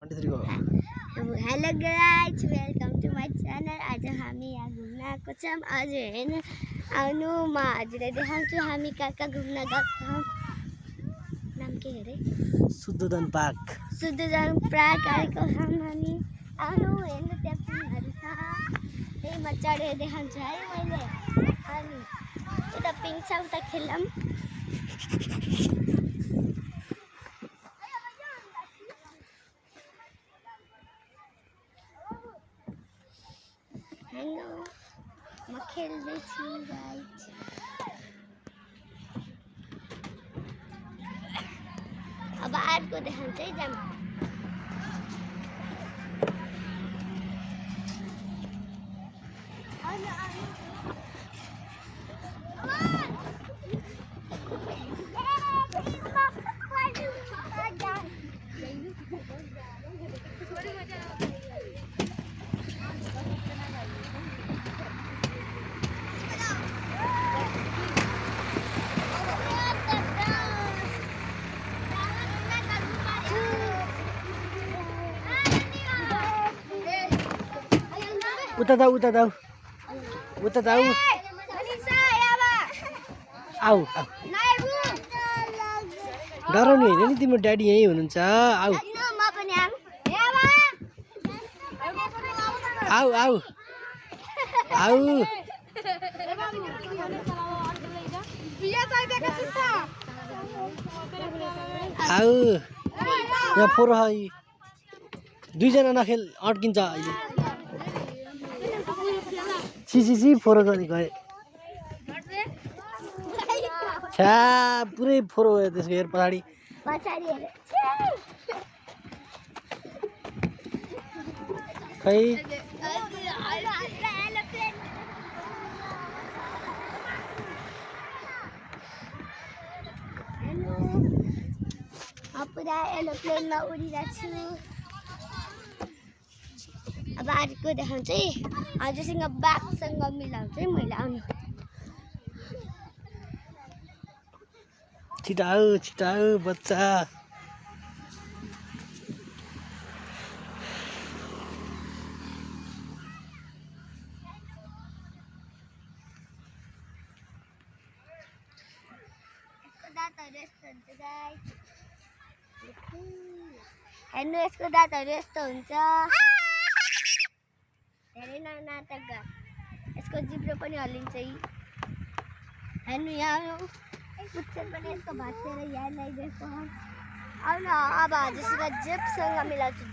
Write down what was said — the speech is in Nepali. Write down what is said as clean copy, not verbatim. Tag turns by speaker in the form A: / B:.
A: Hello guys, welcome to my channel. आज हामी यहाँ घुम्न आएको छौँ। आज हेर्नु आउनु, म हजुरलाई देखाउँछु हामी कहाँ कहाँ घुम्न गएको छौँ। नाम के अरे?
B: शुद्धोधन पार्क।
A: शुद्धोधन पार्क आएको छौँ हामी। आउनु हेर्नु, त्यहाँ पिङहरू छ। त्यहीमा चढेर देखाउँछु है मैले। अनि उता पिङ छ, उता खेलौँ। हेलो, म खेल्दैछु गाइज। अब अर्को देखाउँछु है, जाम।
B: उता जाऊ आऊ डराउनु होइन नि, तिम्रो ड्याडी यहीँ हुनुहुन्छ। आऊ आऊ आऊ आऊ आऊ यहाँ फोहोर है, दुईजना नखेल अड्किन्छ अहिले। सी फोहोर गर्ने गए छ्या, पुरै फोहोर भयो त्यसको हेर पछाडि। खै
A: पुरा एरोप्लेनमा उडिरहेको छु। अब अर्को देखाउँछु है, हजुरसँग बाघसँग मिलाउँछु है मैले। आउनु
B: छिटाऊ बच्चा।
A: हेर्नु, यसको दाँतहरू यस्तो हुन्छ। धेरै नाटक गर, यसको जिब्रो पनि हल्लिन्छ। हेर्नु, यहाँ पुच्छर पनि यसको भाँचेर यहाँ ल्याइदिएको। आउन, अब हजुरसँग जिपसँग मिलाउँछु।